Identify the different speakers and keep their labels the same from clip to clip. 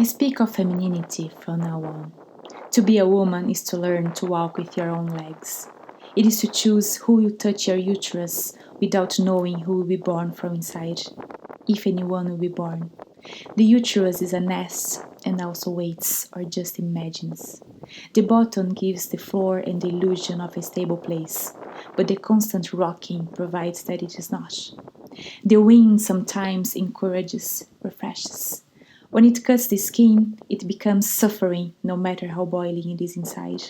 Speaker 1: I speak of femininity from now on. To be a woman is to learn to walk with your own legs. It is to choose who will touch your uterus without knowing who will be born from inside, if anyone will be born. The uterus is a nest and also waits or just imagines. The bottom gives the floor and the illusion of a stable place, but the constant rocking provides that it is not. The wind sometimes encourages, refreshes. When it cuts the skin, it becomes suffering no matter how boiling it is inside.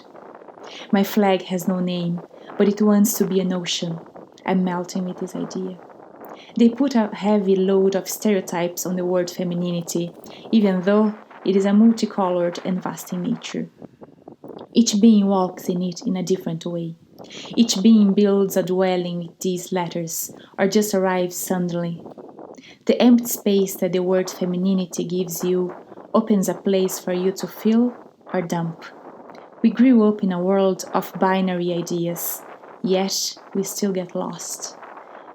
Speaker 1: My flag has no name, but it wants to be an ocean. I'm melting with this idea. They put a heavy load of stereotypes on the word femininity, even though it is a multicolored and vast in nature. Each being walks in it in a different way. Each being builds a dwelling with these letters, or just arrives suddenly. The empty space that the word femininity gives you opens a place for you to fill or dump. We grew up in a world of binary ideas, yet we still get lost,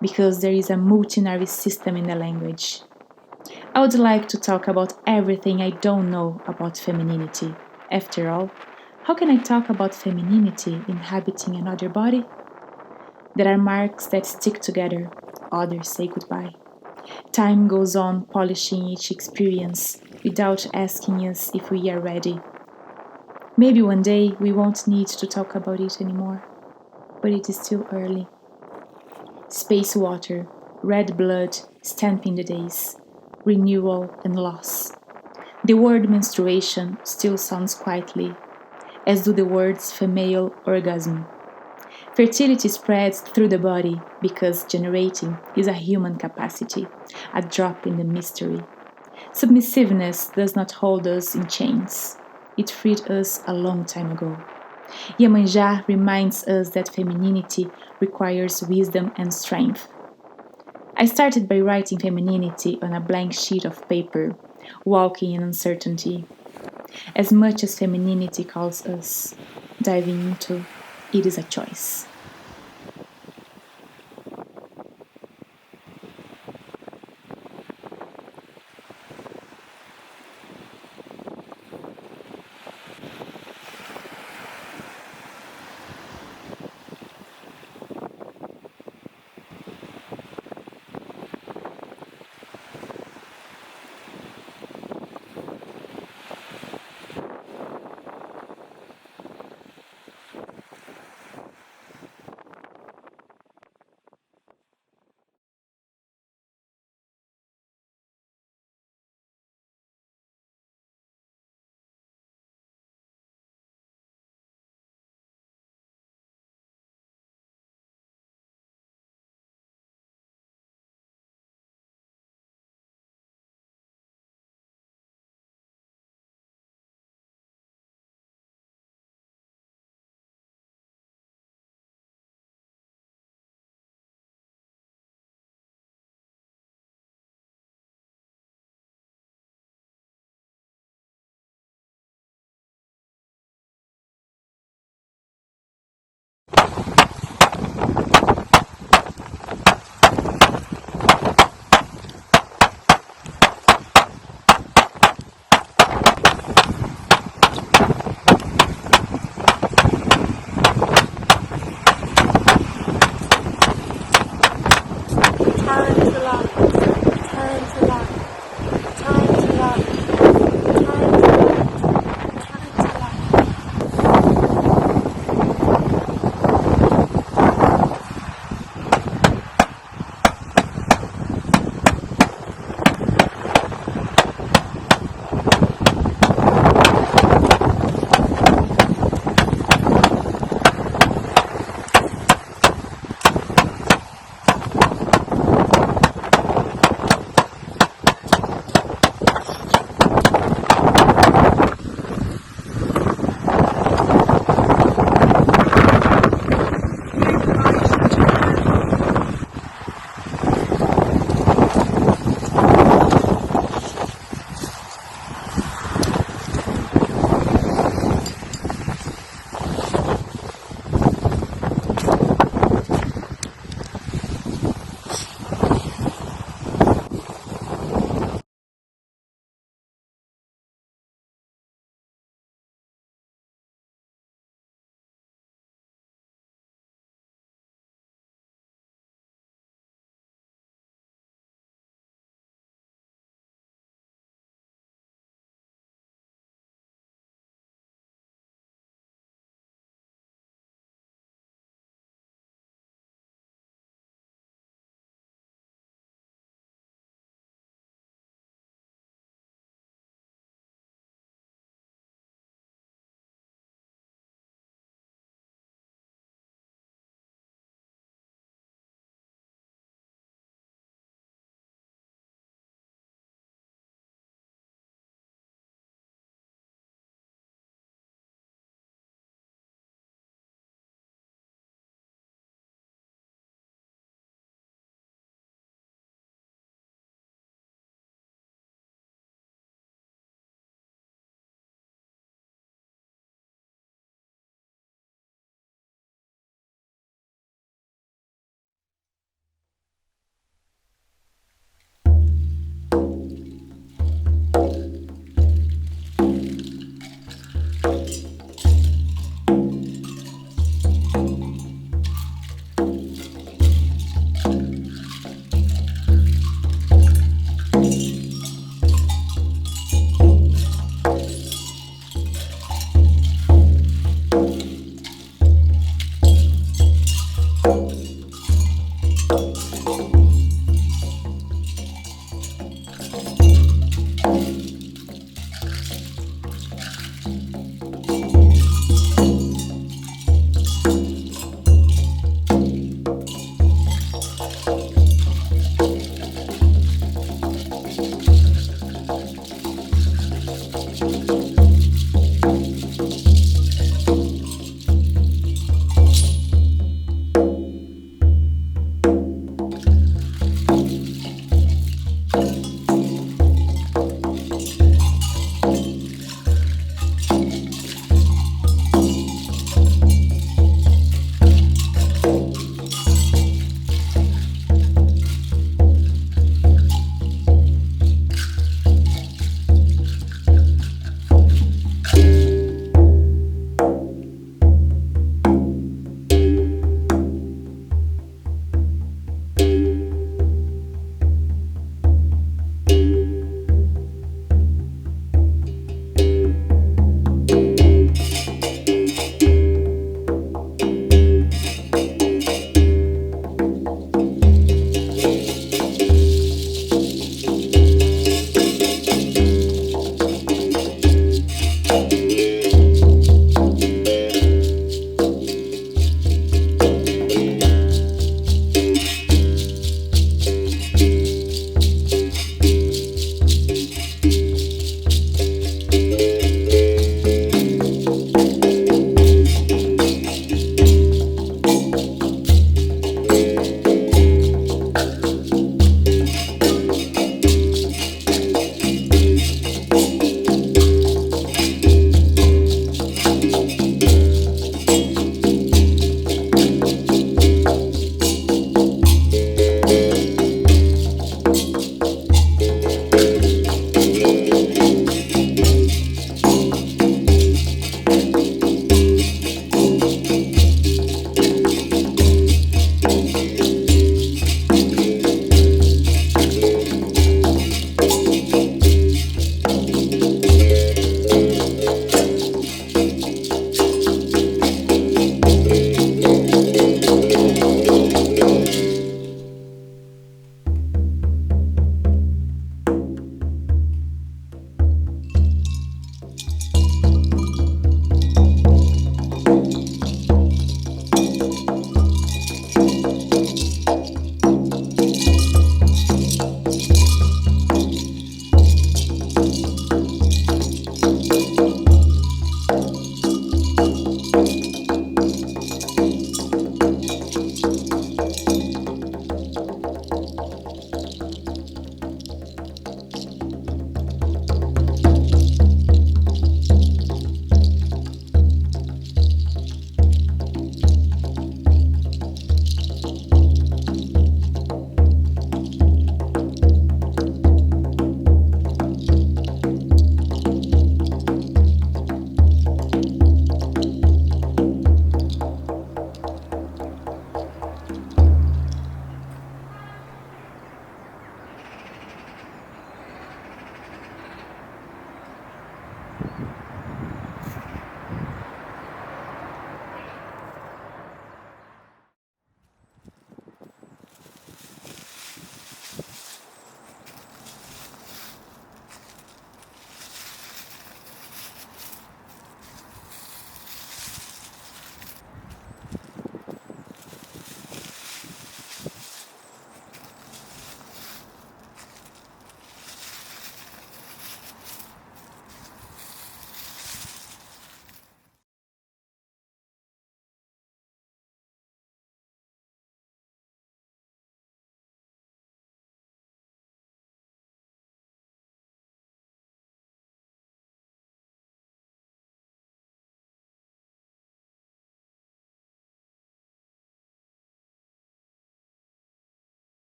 Speaker 1: because there is a multinary system in the language. I would like to talk about everything I don't know about femininity. After all, how can I talk about femininity inhabiting another body? There are marks that stick together, others say goodbye. Time goes on polishing each experience without asking us if we are ready. Maybe one day we won't need to talk about it anymore, but it is still early. Space water, red blood stamping the days, renewal and loss. The word menstruation still sounds quietly, as do the words female orgasm. Fertility spreads through the body because generating is a human capacity, a drop in the mystery. Submissiveness does not hold us in chains. It freed us a long time ago. Iemanjá reminds us that femininity requires wisdom and strength. I started by writing femininity on a blank sheet of paper, walking in uncertainty. As much as femininity calls us, diving into it is a choice.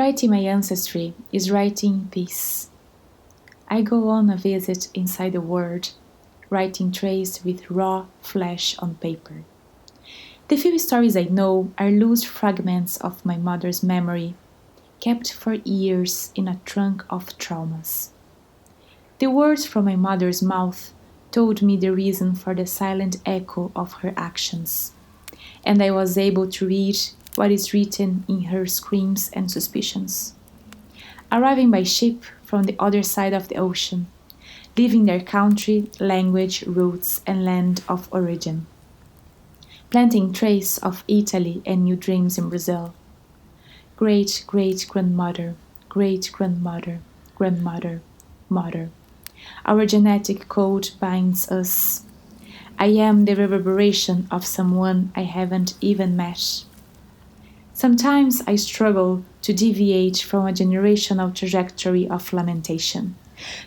Speaker 1: Writing my ancestry is writing peace. I go on a visit inside the world, writing trace with raw flesh on paper. The few stories I know are loose fragments of my mother's memory, kept for years in a trunk of traumas. The words from my mother's mouth told me the reason for the silent echo of her actions, and I was able to read what is written in her screams and suspicions. Arriving by ship from the other side of the ocean, leaving their country, language, roots, and land of origin, planting trace of Italy and new dreams in Brazil. Great great grandmother, great grandmother, grandmother, mother. Our genetic code binds us. I am the reverberation of someone I haven't even met. Sometimes I struggle to deviate from a generational trajectory of lamentation.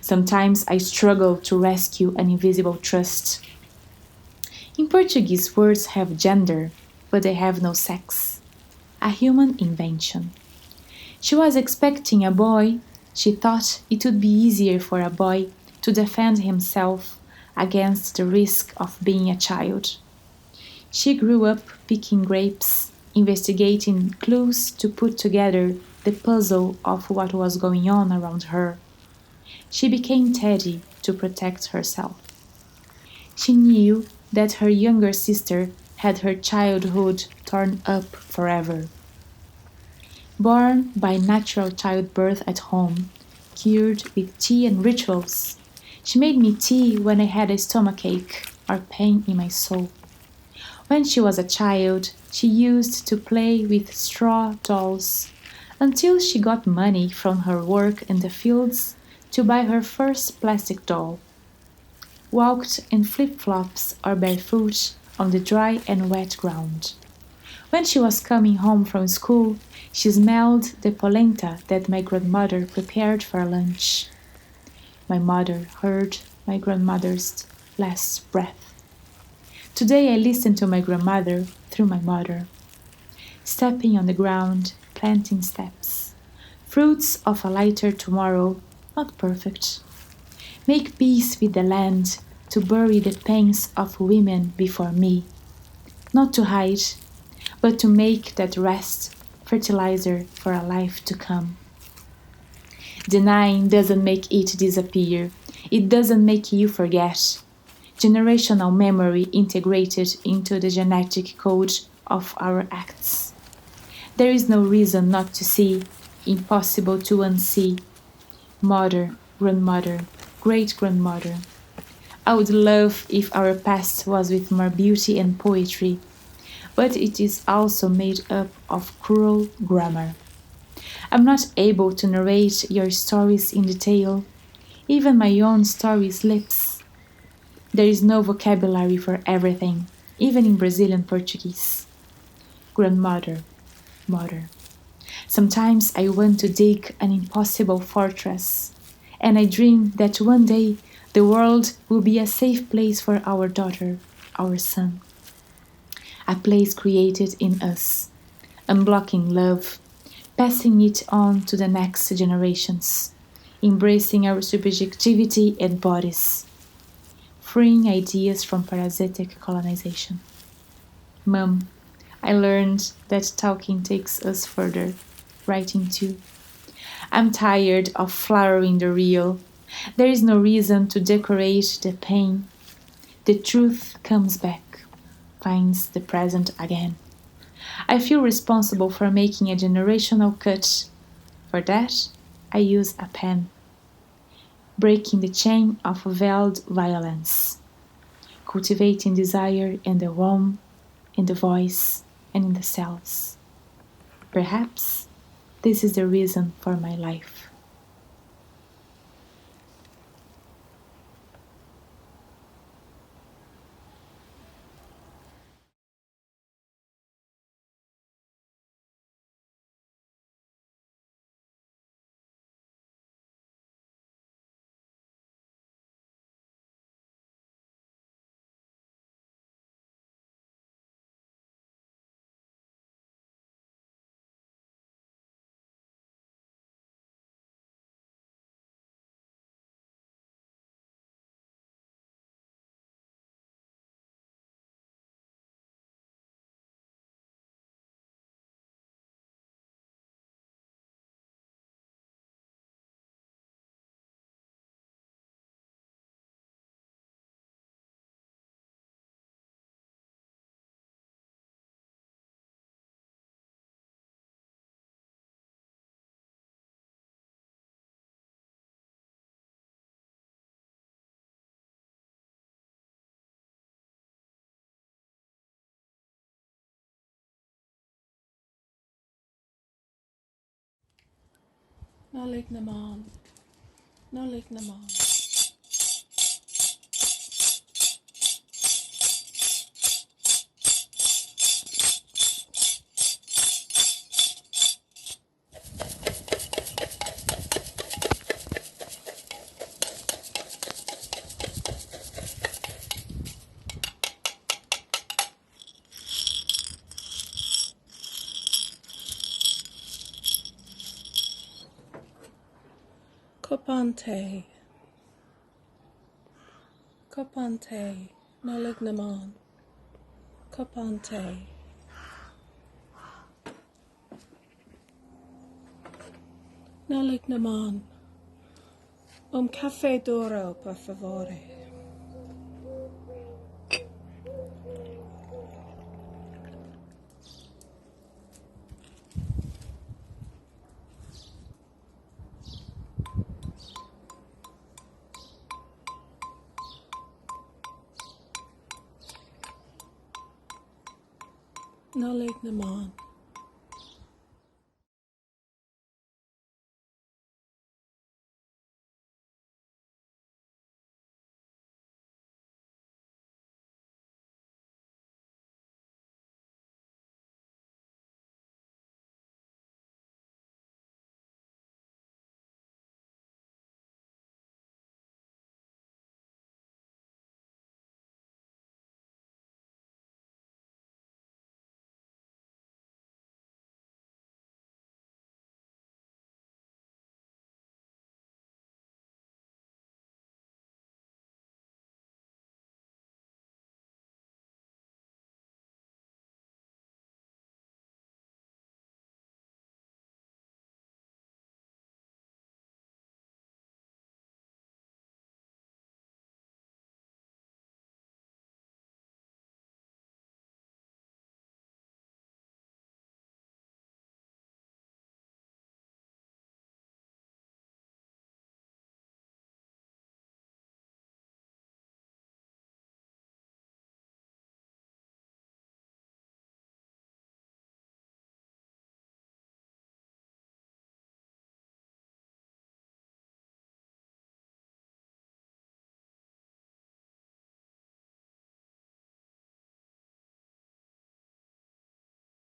Speaker 1: Sometimes I struggle to rescue an invisible trust. In Portuguese, words have gender, but they have no sex. A human invention. She was expecting a boy. She thought it would be easier for a boy to defend himself against the risk of being a child. She grew up picking grapes, investigating clues to put together the puzzle of what was going on around her. She became Teddy to protect herself. She knew that her younger sister had her childhood torn up forever. Born by natural childbirth at home, cured with tea and rituals, she made me tea when I had a stomachache or pain in my soul. When she was a child, she used to play with straw dolls until she got money from her work in the fields to buy her first plastic doll. Walked in flip-flops or barefoot on the dry and wet ground. When she was coming home from school, she smelled the polenta that my grandmother prepared for lunch. My mother heard my grandmother's last breath. Today I listen to my grandmother through my mother, stepping on the ground, planting steps. Fruits of a lighter tomorrow, not perfect. Make peace with the land to bury the pains of women before me, not to hide, but to make that rest fertilizer for a life to come. Denying doesn't make it disappear. It doesn't make you forget. Generational memory integrated into the genetic code of our acts. There is no reason not to see, impossible to unsee. Mother, grandmother, great grandmother. I would love if our past was with more beauty and poetry, but it is also made up of cruel grammar. I'm not able to narrate your stories in detail, even my own story slips. There is no vocabulary for everything, even in Brazilian Portuguese. Grandmother, mother. Sometimes I want to dig an impossible fortress, and I dream that one day the world will be a safe place for our daughter, our son. A place created in us, unblocking love, passing it on to the next generations, embracing our subjectivity and bodies, freeing ideas from parasitic colonization. Mum, I learned that talking takes us further, writing too. I'm tired of flowering the real. There is no reason to decorate the pain. The truth comes back, finds the present again. I feel responsible for making a generational cut. For that, I use a pen, breaking the chain of veiled violence, cultivating desire in the womb, in the voice, and in the cells. Perhaps this is the reason for my life.
Speaker 2: Nalik naman. Nalik naman. Kopante. Kopante. Nalik naman. Kopante. Nalik naman. Caffè d'oro, per favore. Nalik naman.